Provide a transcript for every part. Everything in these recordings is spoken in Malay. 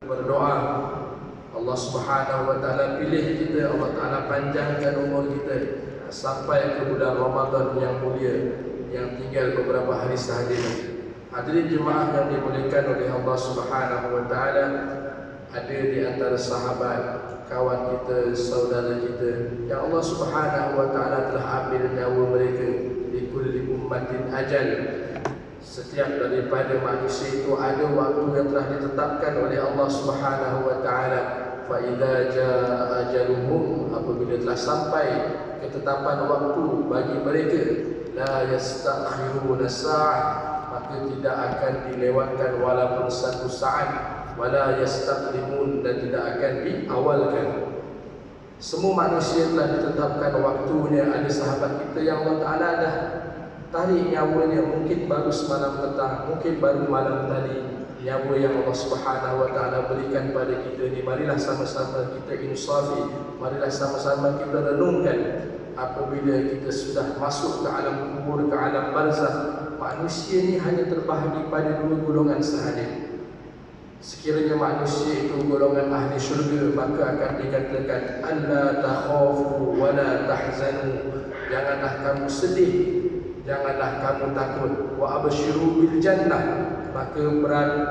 Berdoa Allah Subhanahu wa taala pilih kita, Allah taala panjangkan umur kita sampai ke bulan Ramadan yang mulia yang tinggal beberapa hari sahaja. Hadirin jemaah yang dimuliakan oleh Allah Subhanahu wa taala, ada di antara sahabat, kawan kita, saudara kita yang Allah Subhanahu wa taala telah ambil nyawa mereka. Di kulli ummatin ajal, setiap daripada manusia itu ada waktu yang telah ditetapkan oleh Allah Subhanahu wa taala. Fa idza jaa ajaluhum, apabila telah sampai ketetapan waktu bagi mereka, la yastakhiruna sa'ah, maka tidak akan dilewatkan walaupun satu saat, wala yastaqdimun, dan tidak akan diawalkan. Semua manusia telah ditetapkan waktunya. Ada sahabat kita yang Allah Ta'ala dah tarik nyawanya, mungkin baru semalam petang, mungkin baru malam tadi. Nyawa yang Allah Subhanahu wa taala berikan pada kita ni, marilah sama-sama kita insafi, marilah sama-sama kita renungkan. Apabila kita sudah masuk ke alam kubur, ke alam barzakh, manusia ni hanya terbahagi pada dua golongan sahaja. Sekiranya manusia itu golongan ahli syurga, maka akan dikatakan alla takhafu wa la tahzanu, janganlah kamu sedih, janganlah kamu takut. Wa abshiru bil jannah, maka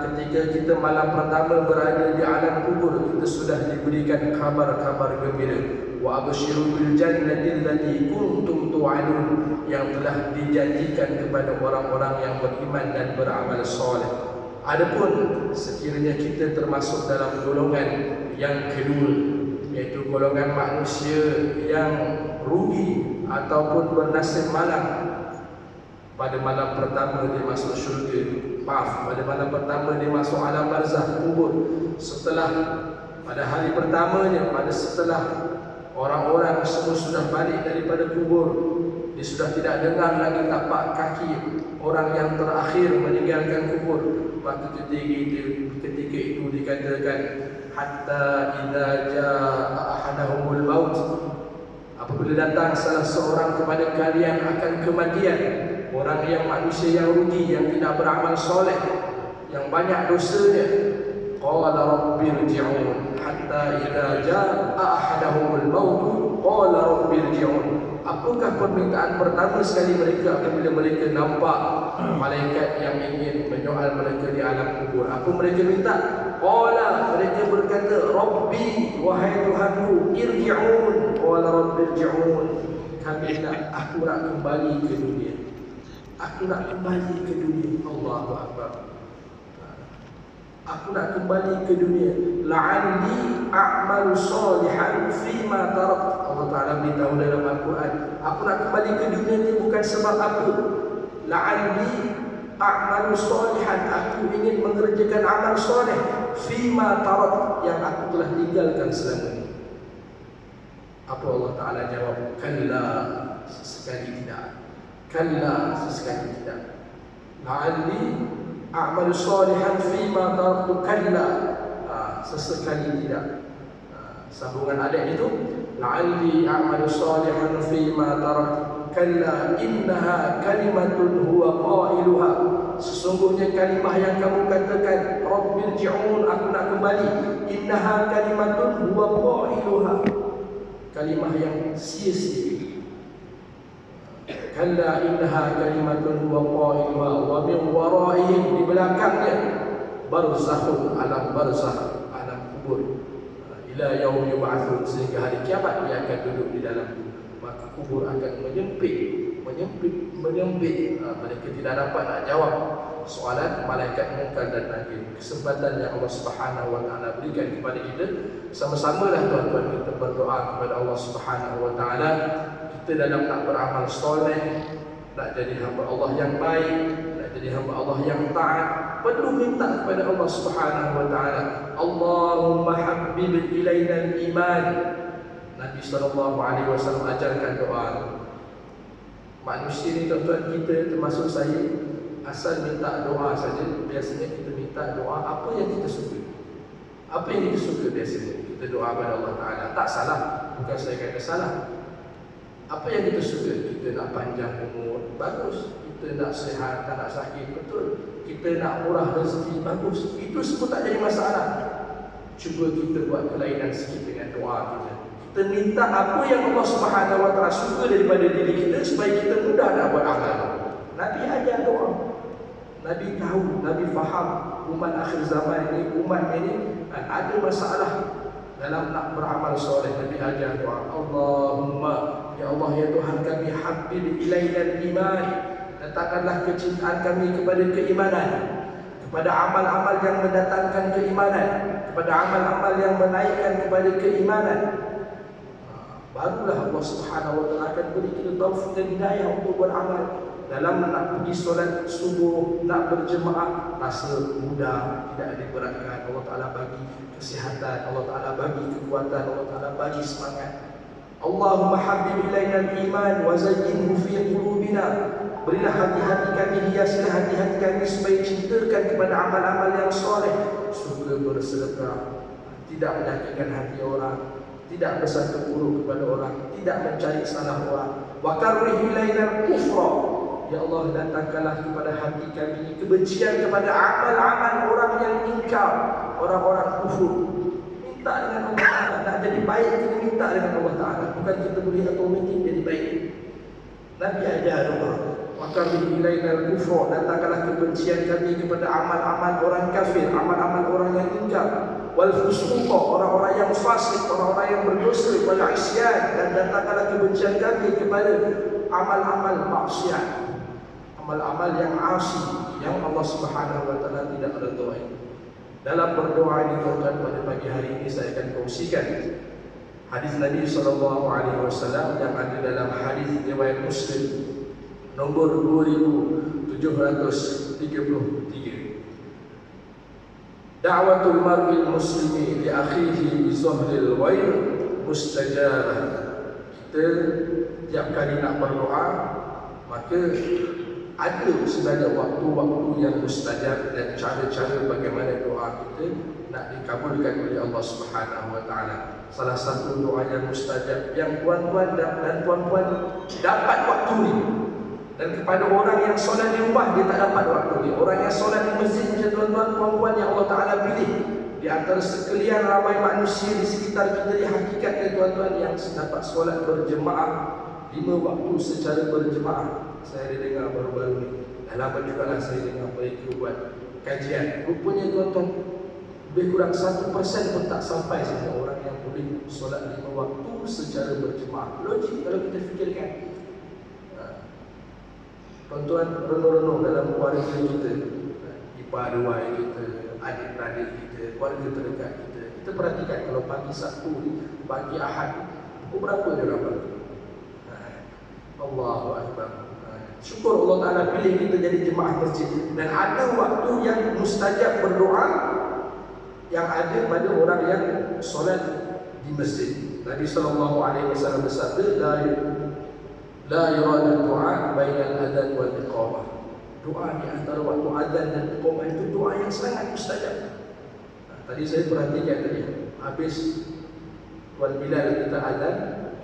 ketika kita malam pertama berada di alam kubur, kita sudah diberikan kabar-kabar gembira. Wa abshiru bil jannati allati kuntum tu'adun, yang telah dijanjikan kepada orang-orang yang beriman dan beramal soleh. Adapun sekiranya kita termasuk dalam golongan yang kedua, iaitu golongan manusia yang rugi ataupun bernasib malang, pada malam pertama dia masuk syurga, pada malam pertama dia masuk alam barzakh kubur. Setelah pada hari pertamanya, setelah orang-orang semua sudah balik daripada kubur, dia sudah tidak dengar lagi tapak kaki orang yang terakhir meninggalkan kubur. Maka ketika itu dikatakan hatta idza jaa ahadahumul maut, apabila datang salah seorang kepada kalian akan kematian, orang yang manusia yang rugi, yang tidak beramal soleh, yang banyak dosanya, qala rabbirji'un, hatta idza jaa ahadahumul maut qala rabbirji'un. Apakah permintaan pertama sekali mereka apabila mereka nampak malaikat yang ingin menyoal mereka di alam kubur? Apa mereka minta? Qala, mereka berkata, Rabbi, wahai Tuhanku, irji'un. Qala rabbirji'un, kami nak, aku nak kembali ke dunia. Aku nak kembali ke dunia. Allahu Akbar. Aku nak kembali ke dunia. La'alli a'malu salihan fima tarak. Allah Ta'ala beritahu dalam Al-Quran, aku nak kembali ke dunia ni bukan sebab apa. La'alli a'malu salihan, aku ingin mengerjakan amal soleh fima tarak, yang aku telah tinggalkan selama ini. Apa Allah Ta'ala jawab? Kalla, sesekali tidak. Kalla, sesekali tidak. La'alli a'malu salihan fima taraktu kalla, sesekali tidak. Sambungan ayat itu, la'alli a'malu salihan fima taraktu kalla innaha kalimatun huwa qailuha, sesungguhnya kalimah yang kamu katakan, rabbirji'un, aku nak kembali, innaha kalimatun huwa qailuha, kalimah yang sia-sia. Kalla innaha kalimatun huwa qailuha wa min waraihim, di belakangnya barzakhun, alam barzakh, alam kubur, ila yaum yub'atsun, sehingga hari kiamat dia akan duduk di dalam. Maka kubur akan menyempit. Mereka tidak dapat nak jawab soalan malaikat Munkar dan Nakir. Kesempatan yang Allah Subhanahu wa taala berikan kepada kita, sama-samalah tuan-tuan kita berdoa kepada Allah Subhanahu wa taala. Kita dalam nak beramal soleh, nak jadi hamba Allah yang baik, nak jadi hamba Allah yang taat, perlu minta kepada Allah Subhanahu wa taala, Allahumma habbib ilaina al-iman. Nabi SAW ajarkan doa. Manusia ni tuan-tuan, kita termasuk saya, asal minta doa saja, biasanya kita minta doa apa yang kita suka. Apa yang kita suka biasanya kita doa kepada Allah Ta'ala. Tak salah, bukan saya kata salah. Apa yang kita suka? Kita nak panjang umur, bagus. Kita nak sihat, tak nak sakit, betul. Kita nak murah rezeki, bagus. Itu semua tak jadi masalah. cuba kita buat kelainan sikit dengan doa kita. Kita minta apa yang Allah Subhanahu Wa Taala suka daripada diri kita supaya kita mudah nak buat amal. Nabi ajar doa. Nabi tahu, Nabi faham umat akhir zaman ini, umat ini ada masalah dalam nak beramal soleh. Nabi ajar doa, Allahumma, ya Allah ya Tuhan kami, habib ilaina iman, letakkanlah kecintaan kami kepada keimanan, kepada amal-amal yang mendatangkan keimanan, kepada amal-amal yang menaikkan kepada keimanan. Barulah Allah Subhanahu Wa Taala akan beri kita taufik dan hidayah untuk beramal. Dalam nak pergi solat subuh, nak berjemaah, rasa mudah, tidak diberatkan. Allah Ta'ala bagi kesihatan, Allah Ta'ala bagi kekuatan, Allah Ta'ala bagi semangat. Allahumma habib ilaina al-iman wa zayyinhu fi qulubina. Berilah hati-hati kami, hiaslah hati-hati kami supaya cintakan kepada amal-amal yang soleh. Suka bersedekah, tidak menyakitkan hati orang, tidak bersangka buruk kepada orang, tidak mencari salah orang. Wa karrih ilaina al-kufra. Ya Allah, datangkanlah kepada hati kami kebencian kepada amal-amal orang yang ingkar, orang-orang kufur. Minta dengan Allah Ta'ala. Nak jadi baik, kita minta dengan Allah Ta'ala. Bukan kita boleh otomatik jadi baik. Nabi ajar doa, maka ilaina al-kufra, datangkanlah kebencian kami kepada amal-amal orang kafir, amal-amal orang yang ingkar. Wal fusuqa, orang-orang yang fasik, orang-orang yang berdosa, wal isyan, dan datangkanlah kebencian kami kepada amal-amal maksiat, amal-amal yang asyi yang Allah Subhanahu Wa Taala tidak redai. Dalam berdoa ini tuan-tuan, pada pagi hari ini saya akan kongsikan hadis Nabi sallallahu alaihi wasallam yang ada dalam hadis riwayat Muslim nombor 2733. Da'watul mar'il muslimi li akhihi bi zahril ghaib mustajabah. Kita tiap kali nak berdoa, maka ada sebenarnya waktu-waktu yang mustajab dan cara-cara bagaimana doa kita nak dikabulkan oleh Allah Subhanahu Wa Taala. Salah satu doa yang mustajab yang tuan-tuan dan puan-puan dapat waktu ni, dan kepada orang yang solat di rumah dia tak dapat waktu ni. Orang yang solat di masjid macam tuan-tuan puan-puan yang Allah Taala pilih di antara sekalian ramai manusia di sekitar kita, di hakikatnya tuan-tuan yang dapat solat berjemaah 5 waktu secara berjemaah. Saya ada dengar baru-baru ni, dah lama juga lah saya dengar mereka buat kajian. Rupanya tuan-tuan, lebih kurang 1% pun tak sampai saja orang yang boleh solat 5 waktu secara berjemaah. Logik kalau kita fikirkan. Tuan-tuan, renung-renung dalam keluarga kita, ipar-ruai kita, adik-beradik kita, keluarga terdekat kita. Kita perhatikan kalau pagi Sabtu, pagi Ahad, pukul berapa dia dapat? Allahu Akbar. Syukur Allah Ta'ala pilih kita jadi jemaah masjid. Dan ada waktu yang mustajab berdoa yang ada pada orang yang solat di masjid. Nabi SAW bersabda, La yuradu du'a bainal adhan wal iqamah. Doa di antara waktu azan dan iqamah itu doa yang sangat mustajab. Tadi saya perhatikan tadi, habis Tuan Bilal kita azan,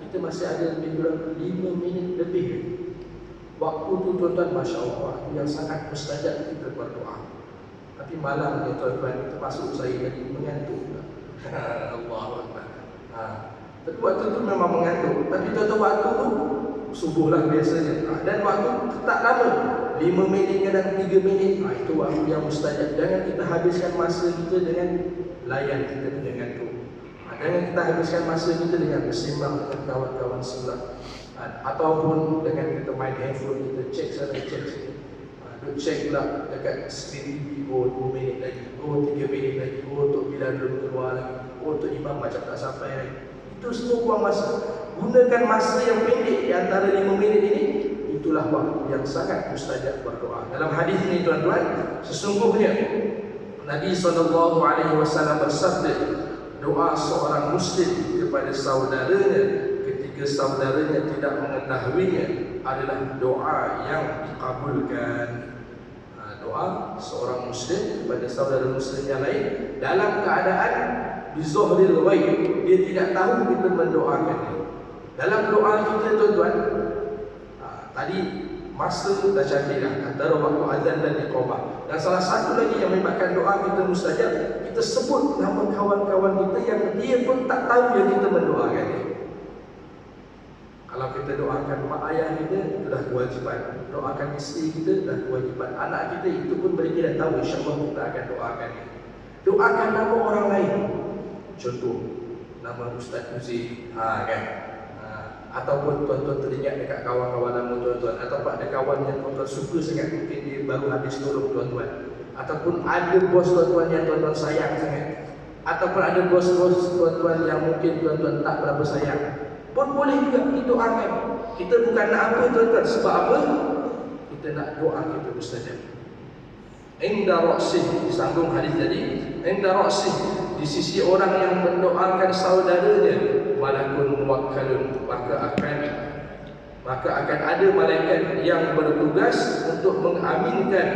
kita masih ada lebih kurang 5 minit lebih. Waktu tu tuan-tuan, Masya Allah, yang sangat mustajab kita berdoa. Tapi malam ni tuan-tuan, termasuk saya tadi mengantuk. Allahu Akbar. Tapi waktu tu memang mengantuk. Tapi tuan-tuan waktu tu subuh lah biasanya. Dan waktu tak lama, 5 minit dan 3 minit. Itu waktu yang mustajab. Jangan kita habiskan masa kita dengan layan kita dengan tu. Jangan kita habiskan masa kita dengan bersembang dengan kawan-kawan sebelah, ataupun dengan kita main handphone, kita cek sana cek sini. Duk cek pula dekat skrin TV, oh 2 minit lagi, oh 3 minit lagi, oh Tok Bilal belum keluar lagi, oh Tok Imam macam tak sampai lagi. Itu semua buang masa. Gunakan masa yang pendek di antara 5 minit ini. Itulah waktu yang sangat mustajab berdoa. Dalam hadis ini tuan-tuan, sesungguhnya Nabi SAW bersabda, doa seorang muslim kepada saudaranya ketika saudaranya tidak mengetahuinya adalah doa yang dikabulkan. Doa seorang muslim kepada saudara muslim yang lain dalam keadaan bizuhril ghaib, dia tidak tahu kita mendoakan dia. Dalam doa kita tuan-tuan, tadi masa dah cantik dah antara waktu azan dan iqamah. Dan salah satu lagi yang menyebabkan doa kita mustajab, kita sebut nama kawan-kawan kita yang dia pun tak tahu yang kita mendoakan dia. Kalau kita doakan mak ayah kita, itu dah kewajipan. Doakan isteri kita, dah kewajipan. Anak kita, itu pun mereka dah tahu, insyaAllah kita akan doakan dia. Doakan nama orang lain. Contoh, nama Ustaz Uzi, kan? Ataupun tuan-tuan teringat dekat kawan-kawan lama tuan-tuan, ataupun ada kawan yang tuan-tuan suka sangat, mungkin dia baru habis tolong tuan-tuan, ataupun ada bos tuan-tuan yang tuan-tuan sayang sangat, ataupun ada bos-bos tuan-tuan yang mungkin tuan-tuan tak berapa sayang, pun boleh juga didoakan. Kita bukan nak apa tuan-tuan, sebab apa? Kita nak doa kita mustajab. Inda ra'sih, disambung hadis tadi, inda ra'sih, di sisi orang yang mendoakan saudaranya, malakun muwakkalun, maka akan ada malaikat yang bertugas untuk mengaminkan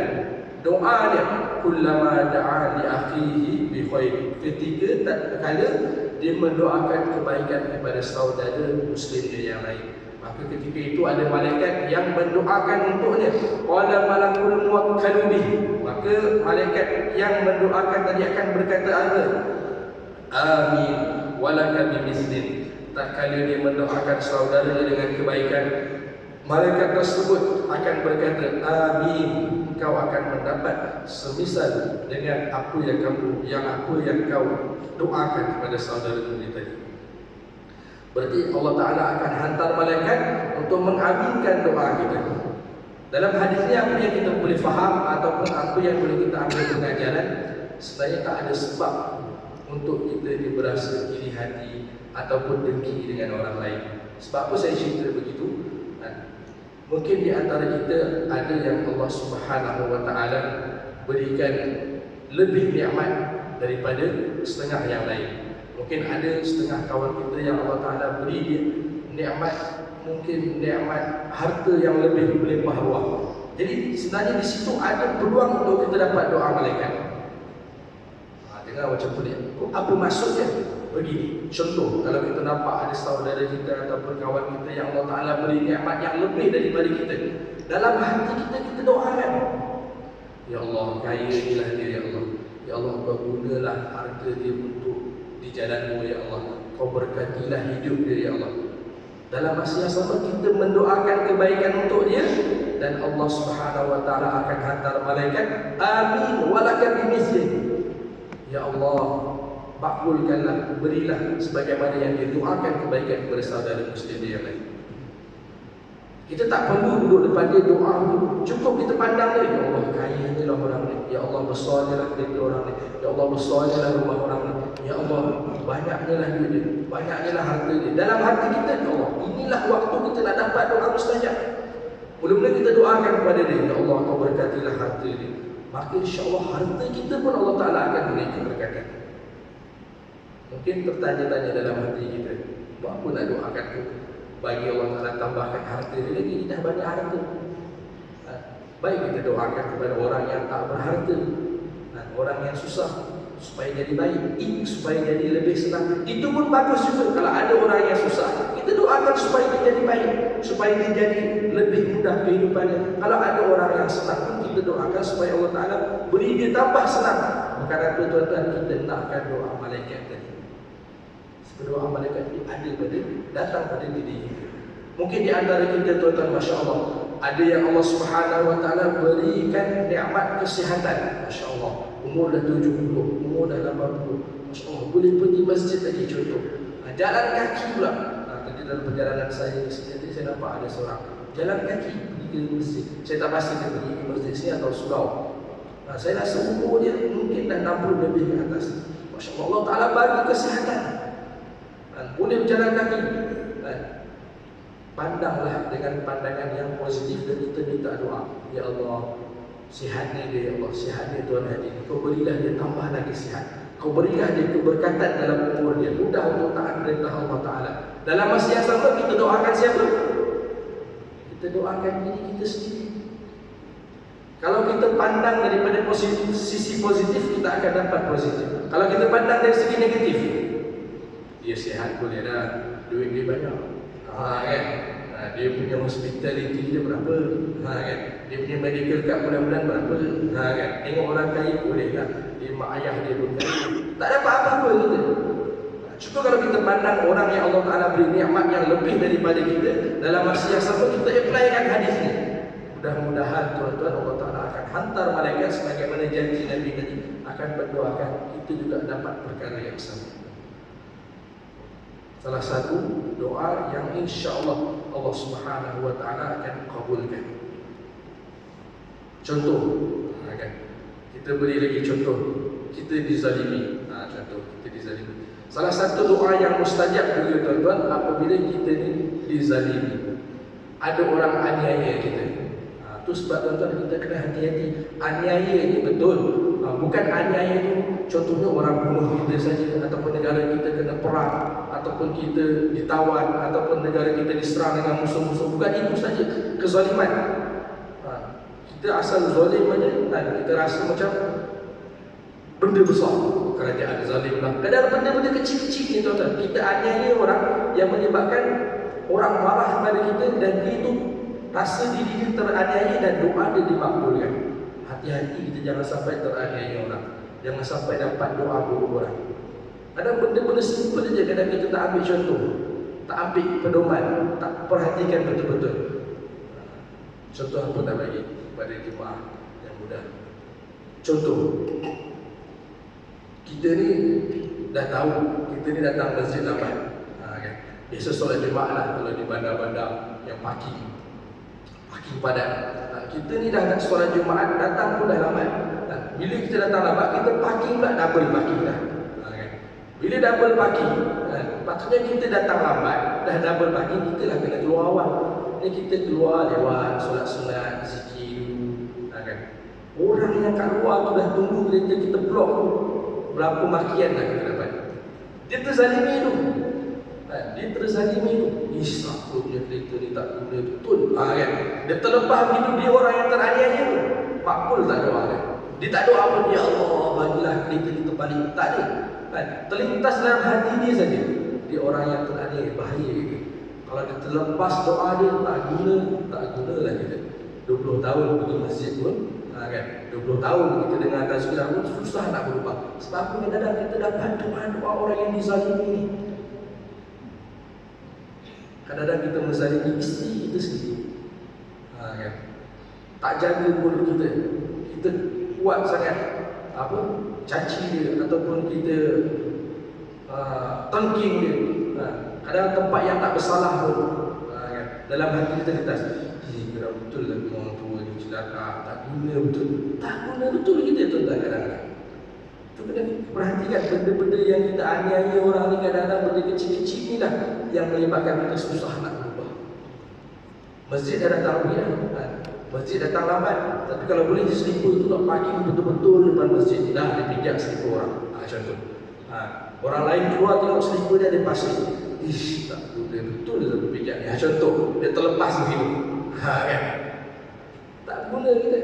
doanya. Kullama da'a li akhihi bi khair, ketika tatkala dia mendoakan kebaikan kepada saudara muslim dia yang lain, maka ketika itu ada malaikat yang mendoakan untuknya. Qala malakul muwakkalu bihi, maka malaikat yang mendoakan tadi akan berkata apa? Amin walaka bimislin. Tak kala dia mendoakan saudaranya dengan kebaikan, malaikat tersebut akan berkata, amin, kau akan mendapat semisal dengan apa yang kau doakan kepada saudara kita tadi. Berarti Allah Ta'ala akan hantar malaikat untuk mengaminkan doa kita. Dalam hadis ini apa yang kita boleh faham ataupun apa yang boleh kita ambil pengajaran, sebenarnya tak ada sebab untuk kita berasa iri hati ataupun dengki dengan orang lain. Sebab apa saya cerita begitu? Mungkin di antara kita ada yang Allah Subhanahu Wa Taala berikan lebih nikmat daripada setengah yang lain. Mungkin ada setengah kawan kita yang Allah Taala beri dia nikmat, mungkin nikmat harta yang lebih melimpah ruah. Jadi sebenarnya di situ ada peluang untuk kita dapat doa malaikat. Dengar macam pelik. Apa maksudnya? Begini, contoh, kalau kita nampak ada saudara kita ataupun kawan kita yang Allah Ta'ala beri nikmat yang lebih daripada kita, dalam hati kita doakan, ya Allah, kayalah dia, ya Allah. Ya Allah, kau gunalah harta dia untuk di jalan-Mu, ya Allah. Kau berkatilah hidup dia, ya Allah. Dalam masa yang sama kita mendoakan kebaikan untuk dia, dan Allah Subhanahu Wa Ta'ala akan hantar malaikat, amin walaka bimislih. Ya Allah, makbulkanlah, berilah sebagaimana yang dia doakan kebaikan kepada saudara muslim dia yang lain. Kita tak perlu duduk depan dia doa dulu. Cukup kita pandang dia, ya Allah, kayanya lah orang ni, ya Allah, besarnya lah kereta orang ni, ya Allah, besarnya lah rumah orang ni, ya Allah, banyaknya lah duit dia, banyaknya lah harta dia. Dalam hati kita, ya Allah, inilah waktu kita nak dapat doa mustajab. Mula-mula kita doakan kepada dia, ya Allah, kau berkatilah harta dia, maka insya-Allah harta kita pun Allah Ta'ala akan beri keberkatan. Mungkin bertanya-tanya dalam hati kita, buat apa nak doakan tu? Bagi Allah Ta'ala tambahkan harta dia lagi, dah banyak harta. Baik kita doakan kepada orang yang tak berharta, orang yang susah, supaya jadi baik, supaya jadi lebih senang. Itu pun bagus juga. Kalau ada orang yang susah, kita doakan supaya dia jadi baik, supaya dia jadi lebih mudah kehidupannya. Kalau ada orang yang senang pun kita doakan supaya Allah Ta'ala beri dia tambah senang. Bukan apa tuan-tuan, kita nakkan doa malaikat tadi. Doa malaikat itu ada pada, datang pada diri kita. Mungkin di antara kita tuan-tuan, Masya Allah, ada yang Allah Subhanahu Wa Ta'ala berikan nikmat kesihatan. Masya Allah, umur dah 70, umur dah 80, Masya Allah, boleh pergi masjid lagi contoh. Jalan kaki pula. Tadi dalam perjalanan saya ke sini, tadi saya nampak ada seorang jalan kaki pergi ke masjid. Saya tak pasti dia pergi ke masjid sini atau surau. Saya rasa umur dia mungkin dah 60 lebih ke atas. Masya Allah, Allah Ta'ala bagi kesihatan, boleh berjalan kaki. Pandanglah dengan pandangan yang positif dan kita minta doa. Ya Allah, sihatnya dia, ya Allah, sihatnya Tuhan Hadi, kau berilah dia tambah lagi sihat, kau berilah dia keberkatan dalam umur dia, mudah untuk taat perintah Allah Ta'ala. Dalam masa yang sama kita doakan siapa? Kita doakan diri kita sendiri. Kalau kita pandang daripada sisi positif, kita akan dapat positif. Kalau kita pandang dari segi negatif, dia sihat boleh dah, duit dia banyak, kan? Dia punya hospitality dia berapa, kan? Dia punya medical card bulan-bulan berapa, kan? Tengok orang kaya boleh tak? Dia mak ayah dia pun kaya, tak dapat apa-apa kita. Cuba kalau kita pandang orang yang Allah Ta'ala beri nikmat yang lebih daripada kita, dalam masa yang sama kita applykan hadis ni, mudah-mudahan tuan-tuan Allah Ta'ala akan hantar malaikat sebagaimana janji Nabi tadi, akan berdoakan kita juga dapat perkara yang sama. Salah satu doa yang insya-Allah Allah Subhanahu wa taala akan kabulkan. Contoh, kan? Kita beri lagi contoh. Kita dizalimi. Contoh kita dizalimi. Salah satu doa yang mustajab juga tuan-tuan apabila kita ni dizalimi. Ada orang aniaya kita. Itu sebab tuan-tuan kita kena hati-hati. Aniaya ni betul. Bukan aniaya ni contohnya orang bunuh kita saja, ataupun negara kita kena perang, ataupun kita ditawan, ataupun negara kita diserang dengan musuh-musuh. Bukan itu saja kezaliman. Kita asal zalim aja, kita rasa macam benda besar, kerajaan zalim lah. Kadang benda-benda kecil-kecil ni tuan-tuan, kita aniaya orang yang menyebabkan orang marah kepada kita, dan dia itu rasa diri dia teraniaya dan doa dia dimakbulkan. Hati-hati kita jangan sampai teraniaya orang, jangan sampai dapat doa buruk orang. Ada benda-benda simple saja kadang kita tak ambil contoh, tak ambil pedoman, tak perhatikan betul-betul. Contoh apa nak bagi kepada jemaah yang muda? Contoh, kita ni dah tahu, kita ni datang masjid lambat, kan? Biasa solat jemaah lah kalau di bandar-bandar yang parking padat. Kita ni dah nak solat Jumaat, datang pun dah lambat. Bila kita datang lambat, kita parking pula double parking dah. Bila double parking, patutnya kita datang lambat, dah double parking, kita lah kena keluar awal. Ni kita keluar lewat solat sunat, zikir, kan? Orang yang kat luar tu dah tunggu kereta kita blok, berapa makian dah kita dapat. Dia terzalimi tu. Dia terzalimi tu. Isyak punya kereta ni tak guna betul, kan? Dia terlepas begitu, dia orang yang teraniaya tu. Makbul tak doa kan? Dia tak doa pun, ya Allah bagilah kereta kita balik. Tak ada, kan? Terlintas dalam hati dia saja. Dia orang yang teraniaya, bahaya gitu. Kalau dia terlepas doa dia, tak guna lah kita. 20 tahun pergi masjid pun, kan? 20 tahun kita dengar tazkirah pun susah nak berubah. Sebab apa? Kadang-kadang kita dapat doa orang yang dizalimi ni. Kadang-kadang kita menzalimi isteri kita sendiri, kan? Tak jaga mulut kita, kita kuat sangat caci dia, ataupun kita tengking dia. Kadang tempat yang tak bersalah pun, kan? Dalam hati kita letas, kira betul lah orang tua ni celaka, tak guna betul kita tuan-tuan. Kadang-kadang itu kena perhatikan benda-benda yang kita aniaya orang ni. Kadang-kadang benda kecil-kecil ni lah yang menyebabkan kita susah nak berubah. Masjid dah datang lagi kan? Masjid datang lambat, tapi kalau boleh slipper tu nak parking betul-betul depan masjid, dah dia pijak slipper orang. Contoh, orang lain keluar tengok slipper dia ada pasir, tak boleh betul dia terpijak ni. Contoh, dia terlepas begitu, kan? Tak guna kita.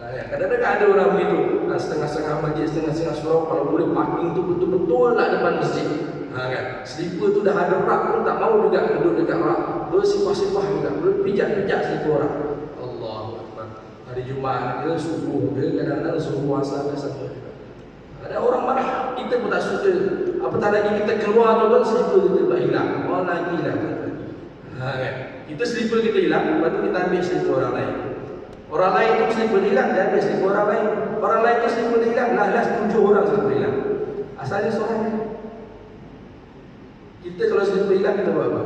Kadang-kadang ada orang begitu, setengah-setengah masjid, setengah-setengah surau, kalau boleh parking tu betul-betul lah depan masjid, kan? Slipper tu dah ada rak pun tak mau juga duduk dekat rak, bersipah-sipah juga, berpijak-pijak slipper orang. Allahu Akbar. Hari Jumaat ke subuh ke, kadang-kadang subuh asal ke sama. Ada orang marah, kita pun tak suka. Apatah lagi kita keluar tu kan, slipper kita pula hilang. Oh lagi lah, kan? Kita slipper kita hilang, lepas tu kita ambil slipper orang lain. Orang lain tu slipper hilang, dia ambil slipper orang lain. Orang lain tu slipper hilang, last 7 orang slipper hilang. Asalnya seorang ni. Kita kalau slipper hilang, kita buat apa?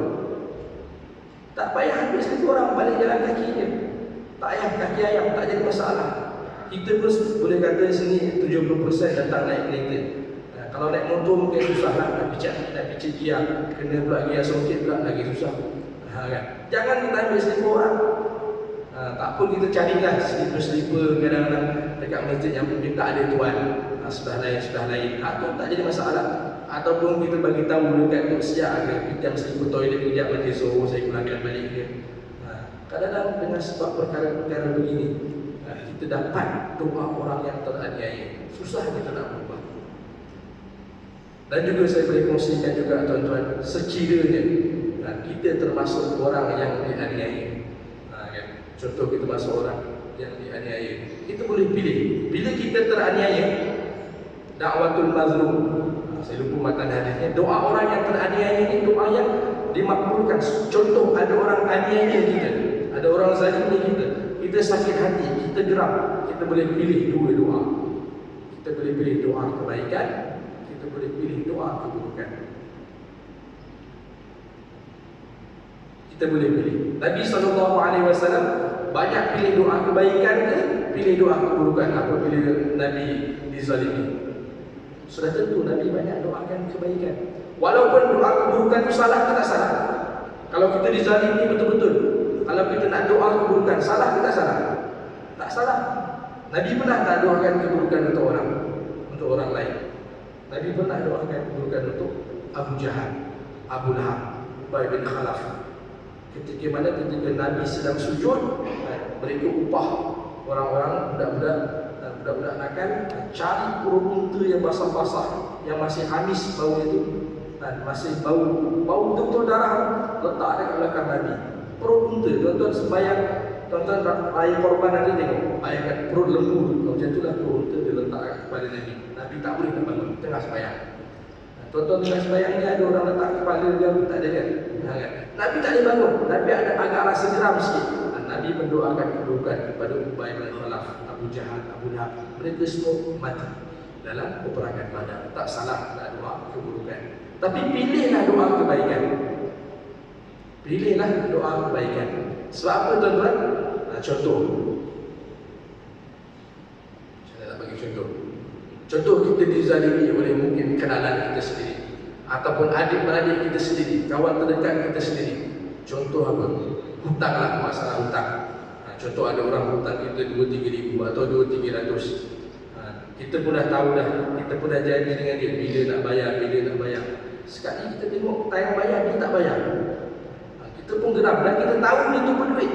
Tak payah ambil slipper orang, balik jalan kaki je. Tak payah kaki ayam, tak jadi masalah. Kita pun boleh kata sini 70% datang naik kereta. Kalau naik motor mungkin susah lah, nak picit gia, kena pula gia songket pula, lagi susah. Kan? Jangan kita ambil slipper orang. Tak pun kita carilah slipper kadang-kadang dekat masjid yang mungkin tak ada tuan, sudah lain, tu tak jadi masalah. Ataupun kita bagi tahu dekat Tok Siap ke, pinjam slipper toilet kejap nanti suruh saya pulangkan balik ke. Kadang-kadang dengan sebab perkara-perkara begini, kita dapat doa orang yang teraniaya, susah kita nak berubah. Dan juga saya boleh kongsikan juga tuan-tuan, sekiranya dan kita termasuk orang yang dianiaya. Kan? Contoh kita masuk orang yang dianiaya, kita boleh pilih. Bila kita teraniaya, dakwatul mazlum, saya lupa matan hadisnya, doa orang yang teraniaya ini doa yang dimakbulkan. Contoh, ada orang aniaya kita, ada orang zalim kita sakit hati, kita geram, kita boleh pilih dua doa. Kita boleh pilih doa kebaikan, kita boleh pilih doa keburukan. Kita boleh pilih. Nabi SAW banyak pilih doa kebaikan ke pilih doa keburukan apabila Nabi dizalimi? Sudah tentu Nabi banyak doakan kebaikan. Walaupun doa keburukan itu salah, kita salah. Kalau kita dizalimi betul-betul, kalau kita nak doa keburukan, salah kita salah? Tak salah. Nabi pernah tak doakan keburukan untuk orang lain? Nabi pernah doakan keburukan untuk Abu Jahal, Abu Lahab, Ubay bin Khalaf. Ketika Nabi sedang sujud, mereka upah orang-orang budak-budak nakal cari perut unta yang basah-basah, yang masih hamis bau itu, dan masih bau betul-betul darah, letak dekat belakang Nabi. Perut unta, tuan-tuan sembahyang, tuan-tuan ayah korban nanti tengok, ayah kat perut lembu, macam itulah perut unta diletak kepada Nabi. Nabi tak boleh nak bangun tengah sembahyang. Tuan-tuan tengah sembahyang ni ada orang letak kepala dia, tak ada kan? Nabi tak boleh bangun. Nabi ada agak rasa geram sikit. Nabi mendoakan keburukan kepada Ubay bin Khalaf, Abu Jahal, Abu Lahab. Mereka semua mati dalam peperangan Badar. Tak salah nak doa keburukan, tapi pilihlah doa kebaikan. Pilihlah doa kebaikan. Sebab apa tuan-tuan? Contoh, saya nak bagi contoh. Contoh, kita dizalimi oleh mungkin kenalan kita sendiri, ataupun adik-beradik kita sendiri, kawan terdekat kita sendiri. Contoh apa? Hutanglah, masalah hutang. Contoh, ada orang hutang kita 2-3 ribu atau 2-300. Kita pun dah tahu dah, kita pun dah janji dengan dia bila nak bayar. Sekali kita tengok tayang bayar, dia tak bayar. Kita pun geram dan kita tahu dia tu berduit.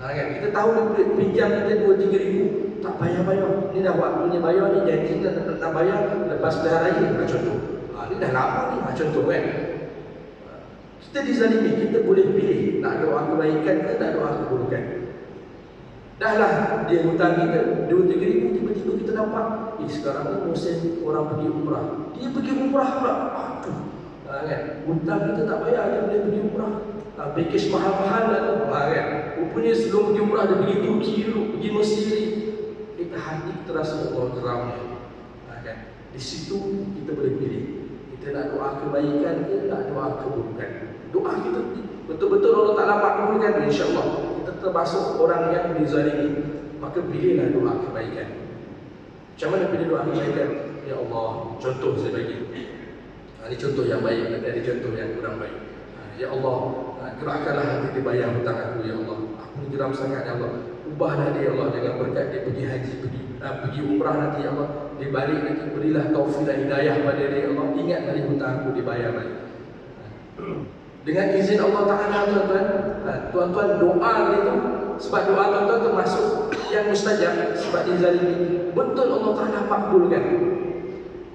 Kan? Kita tahu dia duit, pinjam kita 2-3 ribu, tak bayar-bayar. Ni dah waktunya bayar ni, janji nak bayar lepas pilihan raya. Contoh, ni dah lama ni. Contoh kan, kita dizalimi, kita boleh pilih nak doa kebaikan ke nak doa keburukan. Dahlah dia hutang kita 2-3 ribu, tiba-tiba kita dapat sekarang ni musim orang pergi umrah, dia pergi umrah pula. Aduh, kan? Hutang kita tak bayar, dia boleh pergi umrah. Package mahal-mahal lah tu, kan? Rupanya sebelum pergi umrah dia pergi Turki dulu, pergi Mesir. Kita hati kita rasa Allah geramnya, kan? Di situ kita boleh pilih, kita nak doa kebaikan ke nak doa keburukan. Doa kita betul-betul Allah Ta'ala makbulkan, insya-Allah kita termasuk orang yang dizalimi, maka pilihlah doa kebaikan. Macam mana pilih doa kebaikan? Ya Allah, contoh saya bagi. Ini contoh yang baik, nanti ada contoh yang kurang baik. Ya Allah, gerakkanlah hati dia bayar hutang aku, ya Allah. Aku ni geram sangat, ya Allah. Ubahlah dia, ya Allah, dengan berkat dia pergi haji, pergi umrah nanti, ya Allah. Dia balik nanti, berilah taufik dan hidayah pada dia, ya Allah. Ingat balik hutang aku, dibayar balik. Dengan izin Allah Ta'ala, tuan-tuan, tuan-tuan doa itu, sebab doa tuan-tuan termasuk yang mustajab, sebab dizalimi, betul Allah Ta'ala makbulkan.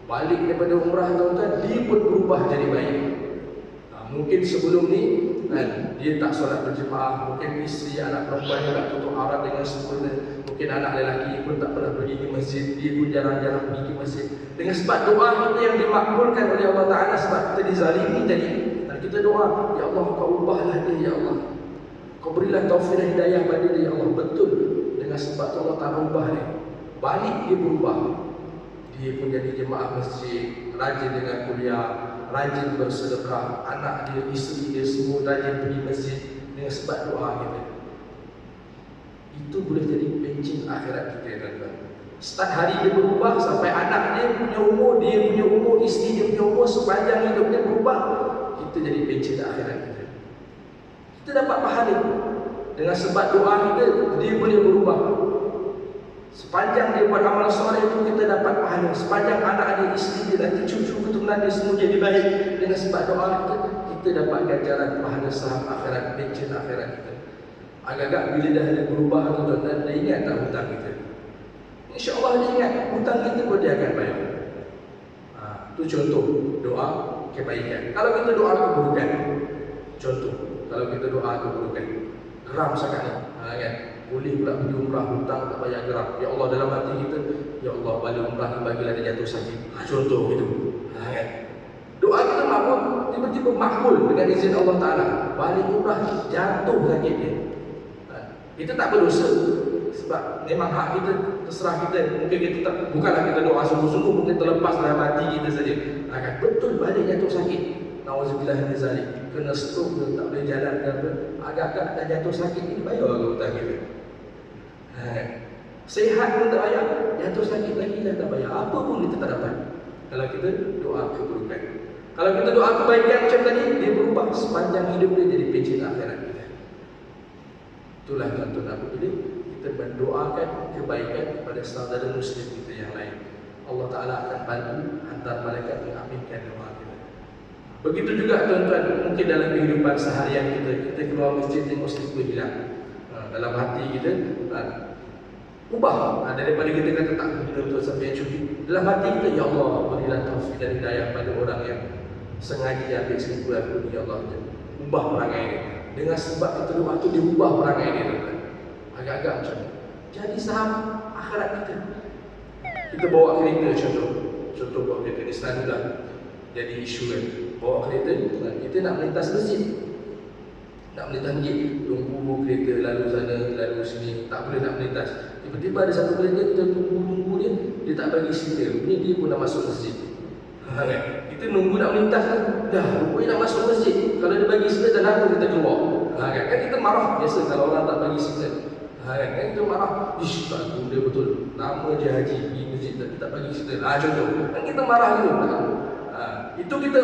Balik daripada umrah tuan-tuan, dia pun berubah jadi baik. Mungkin sebelum ni dia tak solat berjemaah, mungkin isteri anak perempuan dia tak tutup aurat dengan sempurna, mungkin anak lelaki pun tak pernah pergi ke masjid, dia pun jarang-jarang pergi ke masjid. Dengan sebab doa kita yang dimakbulkan oleh Allah Ta'ala, sebab kita dizalimi tadi, kita doa, ya Allah, kau ubahlah dia, ya Allah, kau berilah taufik dan hidayah pada dia, ya Allah. Betul, dengan sebab Allah Ta'ala ubah dia, balik dia berubah. Dia pun jadi jemaah masjid, rajin dengan kuliah, rajin bersedekah, anak dia, isteri dia semua rajin pergi masjid dengan sebab doa kita. Itu boleh jadi pencin akhirat kita, tuan-tuan. Start hari dia berubah sampai anak dia punya umur, isteri dia punya umur, sepanjang hidup dia berubah, kita jadi pencin akhirat kita. Kita dapat pahala dengan sebab doa kita, dia boleh berubah. Sepanjang dia buat amal soleh itu, kita dapat pahala. Sepanjang anak dia, isteri dia, nanti cucu keturunan dia semua jadi baik dengan sebab doa kita dapat ganjaran pahala saham akhirat, pencen akhirat kita. Agak-agak bila dah dia berubah, tuan-tuan, dia ingat tak hutang kita? InsyaAllah dia ingat hutang kita pun dia akan bayar. Itu contoh doa kebaikan. Kalau kita doa keburukan, Contoh, kalau kita doa keburukan, geram sangat ni, kan? Boleh pula pergi umrah, hutang tak payah geram. Ya Allah, dalam hati kita, ya Allah, balik umrah ni bagilah dia jatuh sakit. Contoh gitu, kan? Doa kita makbul, tiba-tiba makbul dengan izin Allah Ta'ala. Balik umrah, jatuh sakit dia. Kita tak berdosa, sebab memang hak kita, terserah kita. Mungkin kita tak, bukanlah kita doa sungguh-sungguh, mungkin terlepas dalam hati kita saja. Kan? Betul balik jatuh sakit. Nauzubillah min zalik. Kena stroke ke, tak boleh jalan ke apa, agak-agak dah jatuh sakit ni, bayar ke hutang kita. Sehat pun tak bayar, jatuh sakit lagi dah tak bayar. Apa pun kita tak dapat kalau kita doa keburukan. Kalau kita doa kebaikan macam tadi, dia berubah sepanjang hidup dia jadi pencet akhirat kita. Itulah tuan-tuan dan puan, kita mendoakan kebaikan kepada saudara muslim kita yang lain. Allah Ta'ala akan bantu hantar malaikat mengaminkan doa kita. Begitu juga tuan-tuan, mungkin dalam kehidupan seharian kita keluar masjid tengok slipper hilang. Dalam hati kita ubah, daripada kita kata tak guna untuk sampai curi, dalam hati kita, ya Allah, berilah taufik dan hidayah pada orang yang sengaja ambil slipper aku ni, ya Allah, ubah perangai dia. Dengan sebab kita doa tu, dia ubah perangai dia, tuan-tuan. Agak-agak macam ni. Jadi saham akhirat kita. Kita bawa kereta contoh bawa kereta ni selalulah jadi isu kan. Bawa kereta, kita nak melintas masjid, nak melintas masjid, tunggu kereta lalu sana lalu sini, tak boleh nak melintas. Tiba-tiba ada satu kereta, kita tunggu dia tak bagi signal, ni dia pun nak masuk masjid. Kan? Kita nunggu nak melintas kan, dah rupanya nak masuk masjid. Kalau dia bagi signal, dah lama kita keluar. Kan kita marah biasa kalau orang tak bagi signal. Kan kita marah, ish, tak guna betul, lama je haji pergi masjid tapi tak bagi signal. Contoh, kan kita marah dulu. Itu kita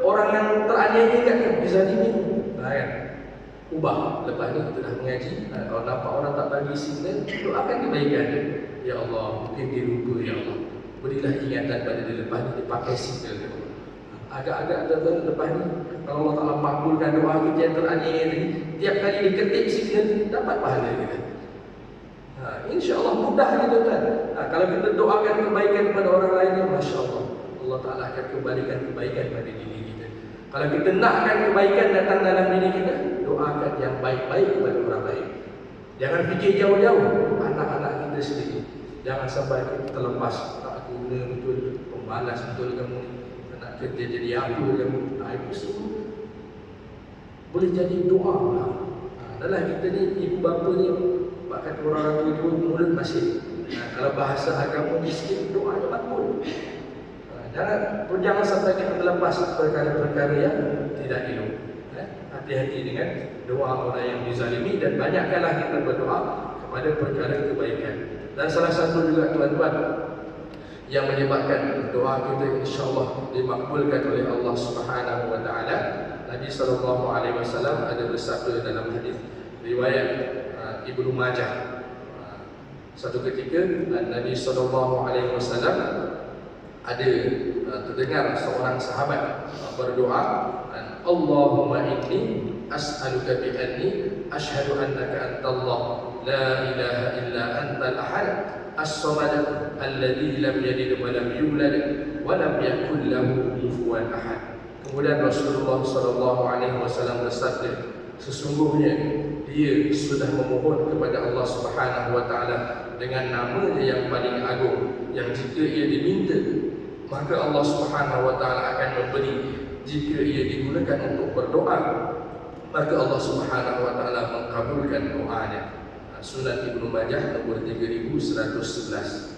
orang yang teraniaya kan, bisa ini. Kan? Ubah, lepas ni kita dah mengaji, kalau nampak orang tak bagi signal, doakan kebaikan dia. Ya Allah, mungkin dia lupa, ya Allah, berilah ingatan pada dia, lepas ni dia pakai signal dia. Agak-agak tuan-tuan, lepas ni kalau Allah Ta'ala makbulkan doa kita yang teraniaya tadi, tiap kali dia ketik signal, dapat pahala kita. InsyaAllah mudah ni tuan-tuan. Kalau kita doakan kebaikan kepada orang lain, Masya Allah, Allah Ta'ala akan kembalikan kebaikan pada diri kita. Kalau kita nakkan kebaikan datang dalam diri kita, doakan yang baik-baik kepada orang lain. Jangan fikir jauh-jauh, anak-anak kita sendiri. Jangan sampai kita terlepas, tak guna betul, pemalas betul kamu, nak kerja jadi apa kamu. Itu semua boleh jadi doa lah. Dalam kita ni, ibu bapa ni, bahkan orang tua mulut masih. Kalau bahasa agama miskin, doanya makbul. Jangan sampai kita terlepas perkara-perkara yang tidak elok. Hati-hati dengan doa orang yang dizalimi, dan banyakkanlah kita berdoa kepada perkara kebaikan. Dan salah satu juga tuan-tuan yang menyebabkan doa kita insya-Allah dimakbulkan oleh Allah Subhanahu wa taala, Nabi sallallahu alaihi wasallam ada bersabda dalam hadis riwayat Ibnu Majah. Satu ketika Nabi sallallahu alaihi wasallam ada terdengar seorang sahabat berdoa, Allahumma inni as'aluka bi anni asyhadu annaka antallah la ilaha illa antal ahad as-samad alladzi lam yalid wa lam yulad wa lam yakul lahu kufuwan ahad. Kemudian Rasulullah sallallahu alaihi wasallam bersabda, sesungguhnya dia sudah memohon kepada Allah Subhanahu wa taala dengan nama-Nya yang paling agung, yang jika ia diminta maka Allah Subhanahu wa taala akan memberi, jika ia digunakan untuk berdoa maka Allah Subhanahu wa taala mengabulkan doanya. Sunan Ibnu Majah nomor 3111.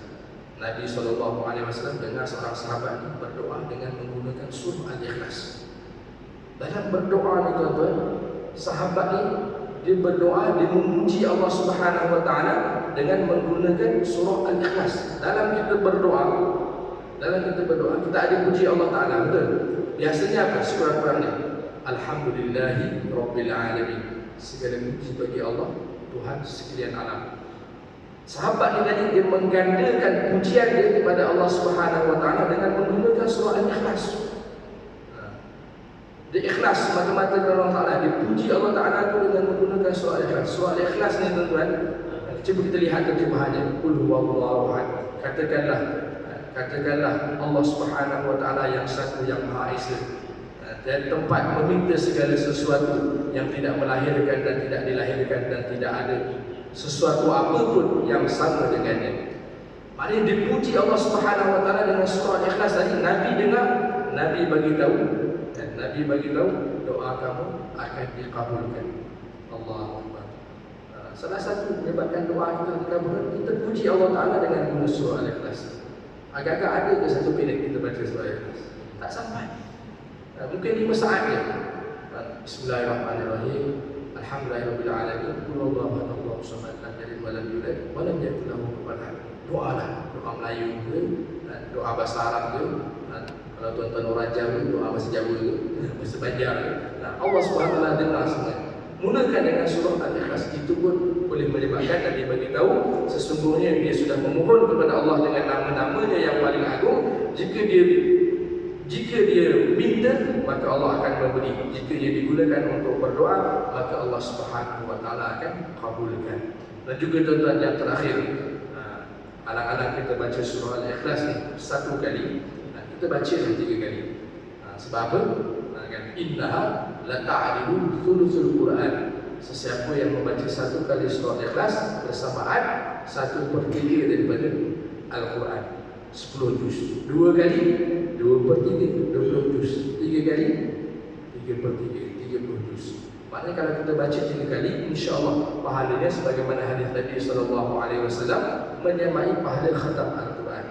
Nabi SAW dengar seorang sahabat berdoa dengan menggunakan surah Al-Ikhlas. Dalam berdoa ni tuan-tuan, sahabat ni dia berdoa, dia memuji Allah Subhanahu wa taala dengan menggunakan surah Al-Ikhlas. Dalam kita berdoa, kita ada puji Allah Ta'ala, betul? Biasanya apa? Sekurang-kurangnya Alhamdulillahi Rabbil Alamin, segala puji bagi Allah, Tuhan sekalian alam. Sahabat ni tadi dia menggandakan pujian dia kepada Allah Subhanahu wa taala dengan menggunakan surah Al-Ikhlas. Dia ikhlas semata-mata kepada Allah Ta'ala, dia puji Allah Ta'ala itu dengan menggunakan surah Al-Ikhlas. Surah Al-Ikhlas ni tuan-tuan, cuba kita lihat terjemahannya. Qul huwallahu ahad. Katakanlah Allah Subhanahu wa taala yang satu, yang Maha Esa. dan tempat meminta segala sesuatu yang tidak melahirkan dan tidak dilahirkan dan tidak ada sesuatu apapun yang sama dengannya. Maknanya dipuji Allah Subhanahu wa taala dengan surah Al-Ikhlas tadi. Nabi dengar, Nabi bagi tahu, dan Nabi bagi tahu doa kamu akan dikabulkan. Allahu Akbar. Salah satu menyebabkan doa kita dikabulkan, kita puji Allah Taala dengan guna surah Al-Ikhlas. Agak-agak ada ke satu minit kita baca surah Al-Ikhlas? Tak sampai. Mungkin 5 saat je. Bismillahirrahmanirrahim. Alhamdulillahirabbil alamin. Qul huwallahu ahad, Allahu samad, lam yalid wa lam yulad wa lam yakul lahu kufuwan ahad. Doa lah, doa Melayu ke, doa bahasa Arab ke, kalau tuan-tuan orang Jawa, doa bahasa Jawa ke, bahasa Banjar ke. Allah Subhanahu wa taala dengar semua. Mulakan dengan surah Al-Ikhlas, itu pun boleh menyebabkan Nabi bagi tahu sesungguhnya dia sudah memohon kepada Allah dengan nama-namanya yang paling agung. Jika dia minta, maka Allah akan memberi. Jika dia digunakan untuk berdoa, maka Allah Subhanahu wa taala akan kabulkan. Dan juga tuan-tuan yang terakhir, alang-alang kita baca surah Al-Ikhlas ni 1 kali, kita baca 3 kali. Sebab apa? Innaha la ta'dilu thuluthul Quran. Sesiapa yang membaca 1 kali surah Al-Ikhlas bersamaan 1/3 daripada Al-Quran, 10 juz. 2 kali 2/3, 20 juz. 3 kali 3/3, 30 juz. Maknanya kalau kita baca 3 kali, insya-Allah pahalanya sebagaimana hadis Nabi sallallahu alaihi wasallam menyamai pahala khatam Al-Quran.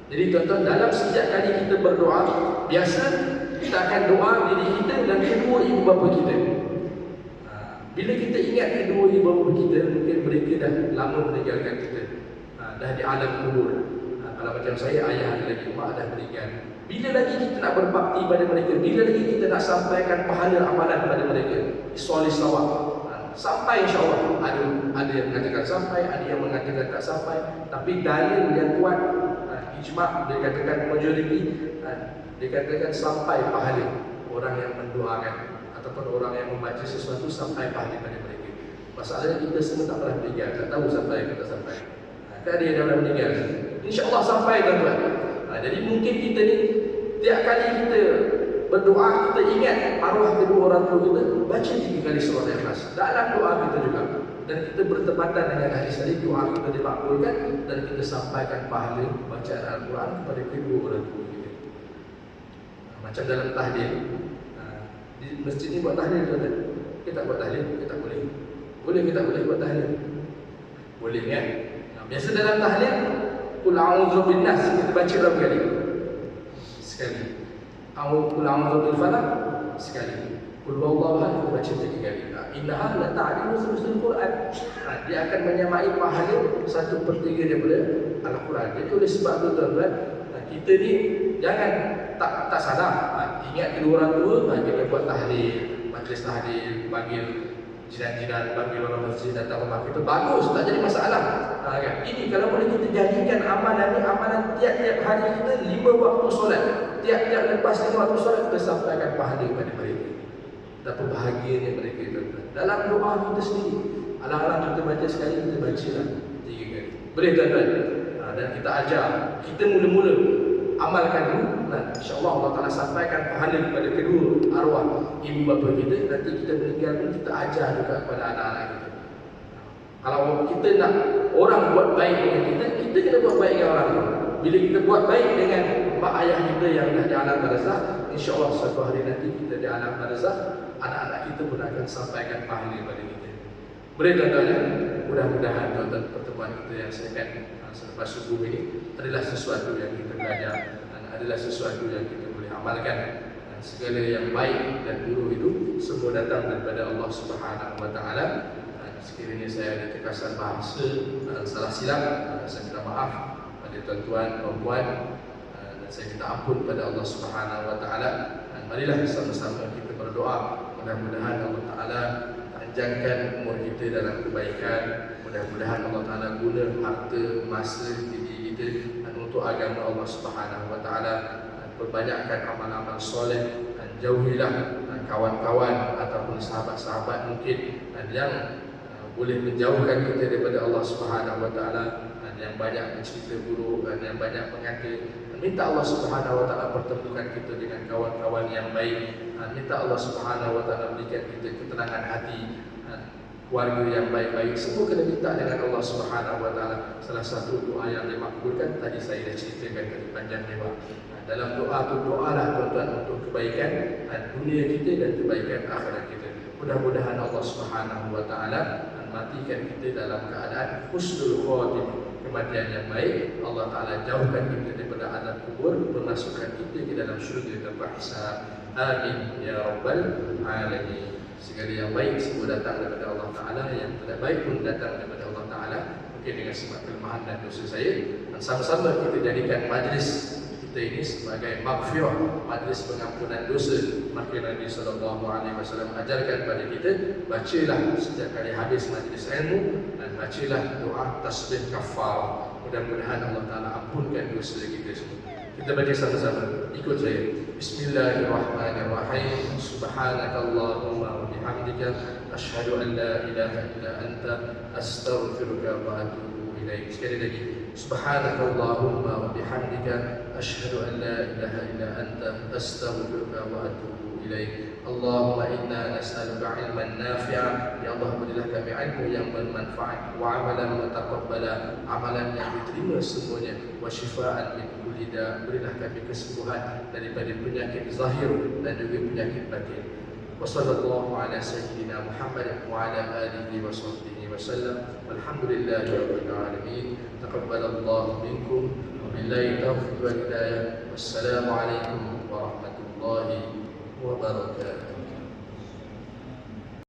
Jadi tuan-tuan, dalam setiap kali kita berdoa, biasa kita akan doa diri kita dan kedua ibu bapa kita. Bila kita ingat kedua ibu bapa kita, mungkin mereka dah lama meninggalkan kita, dah di alam kubur. Kalau macam saya, ayah ada lagi, mak dah meninggal. Bila lagi kita nak berbakti pada mereka? Bila lagi kita nak sampaikan pahala amalan kepada mereka? Soleh sawab. Sampai insya-Allah. Ada yang mengatakan sampai, ada yang mengatakan tak sampai. Tapi dalil yang kuat, ijma', dia katakan majoriti, dia katakan sampai pahala orang yang mendoakan ataupun orang yang membaca sesuatu, sampai pahala pada mereka. Masalahnya kita semua tak pernah meninggal, tak tahu sampai ke tak sampai. Kan ada yang dah meninggal, insya-Allah sampai tuan-tuan. Jadi mungkin kita ni tiap kali kita berdoa, kita ingat arwah kedua orang tua kita, baca 3 kali surah Al-Ikhlas dalam doa kita juga. Dan kita bertepatan dengan hadis tadi, doa kita dimakbulkan dan kita sampaikan pahala bacaan Al-Quran kepada kedua orang tua kita. Macam dalam tahlil, di masjid ni buat tahlil tuan-tuan. Kita buat tahlil, kita boleh. Boleh kita boleh buat tahlil. Boleh kan? Biasa dalam tahlil, Qul a'udzu binnas kita baca berapa kali? Sekali. Qul a'udzu bil falaq sekali. Qul huwallahu ahad kita baca 3 kali. Innaha la ta'dilu thuluthul Quran. Dia akan menyamai pahala 1/3 daripada Al-Quran. Jadi oleh sebab tu tuan-tuan, kita ni jangan tak salah. Ingat kedua orang tua, kita buat tahlil, majlis tahlil, panggil jiran-jiran, panggil orang masjid datang rumah kita, bagus, tak jadi masalah. Kan? Ini kalau boleh kita jadikan amalan ni, amalan tiap-tiap hari kita 5 waktu solat. Tiap-tiap lepas 5 waktu solat kita sampaikan pahala kepada mereka. Betapa bahagianya mereka itu. Dalam doa kita sendiri, alang-alang kita baca sekali, kita bacalah 3 kali. Boleh tuan-tuan? Dan kita ajar, kita mula-mula amalkan dulu. InsyaAllah Allah Ta'ala sampaikan pahala kepada kedua arwah ibu bapa kita. Nanti kita meninggal pun kita ajar juga kepada anak-anak kita. Kalau kita nak orang buat baik dengan kita, kita kena buat baik dengan orang lain. Bila kita buat baik dengan mak ayah kita yang dah di alam barzakh, insya-Allah suatu hari nanti kita di alam barzakh, anak-anak kita pun akan sampaikan pahala kepada kita. Boleh tuan-tuan ya? Mudah-mudahan tuan-tuan pertemuan kita yang saya akan selepas subuh ini adalah sesuatu yang kita belajar dan adalah sesuatu yang kita boleh amalkan. Dan segala yang baik dan buruk itu semua datang daripada Allah Subhanahu wa taala. Sekiranya saya ada terkesan bahasa dan salah silap, saya minta maaf pada tuan-tuan, puan-puan, dan saya minta ampun pada Allah Subhanahu wa taala. Dan marilah sama-sama kita berdoa, mudah-mudahan Allah Taala panjangkan umur kita dalam kebaikan. Mudah-mudahan Allah Ta'ala guna harta, masa, diri kita dan untuk agama Allah Subhanahu Wa Ta'ala. Perbanyakkan amal-amal soleh dan jauhilah kawan-kawan ataupun sahabat-sahabat mungkin yang boleh menjauhkan kita daripada Allah Subhanahu Wa Ta'ala, dan yang banyak bercerita buruk dan yang banyak mengata Minta Allah Subhanahu wa taala pertemukan kita dengan kawan-kawan yang baik. Minta Allah Subhanahu wa taala berikan kita ketenangan hati, keluarga yang baik-baik. Semua kena minta dengan Allah Subhanahu wa taala. Salah satu doa yang dimakbulkan tadi saya dah ceritakan tadi panjang lebar. Dalam doa tu doalah tuan-tuan untuk kebaikan dunia kita dan kebaikan akhirat kita. Mudah-mudahan Allah Subhanahu wa taala matikan kita dalam keadaan husnul khatimah, kematian yang baik. Allah taala jauhkan kita daripada azab kubur, memasukkan kita ke dalam syurga tanpa hisab. Amin ya rabbal alamin. Segala yang baik semua datang daripada Allah taala, yang tidak baik pun datang daripada Allah taala. Mungkin dengan sebab kelemahan dan dosa saya, dan sama-sama kita jadikan majlis kita ini sebagai maghfirah, majlis pengampunan dosa. Maka Nabi SAW ajarkan kepada kita, bacalah setiap kali habis majlis ilmu dan bacalah doa tasbih kafarah. Mudah-mudahan Allah taala ampunkan dosa kita semua. Kita baca sama-sama, ikut saya. Bismillahirrahmanirrahim. Subhanakallahumma wa bihamdika asyhadu an la ilaha illa anta astaghfiruka wa atubu ilaik. Sekali lagi. Subhanakallahumma wa bihamdika asyhadu an la ilaha illa anta astaghfiruka wa atubu ilaik. Allahumma inna nas'aluka ilman nafi'a. Ya Allah, berilah kami ilmu yang bermanfaat, wa amalan mutaqabbala, amalan yang diterima semuanya, wa shifaan min kulli da', berilah kami kesembuhan daripada penyakit zahir dan juga penyakit batin. Wa sallallahu ala sayyidina Muhammad wa ala alihi wa sahbihi wa sallam. Walhamdulillahi rabbil alamin. Taqabbalallahu minkum wa billahi taufiq wal hidayah. Wassalamu alaikum warahmatullahi wabarakatuh.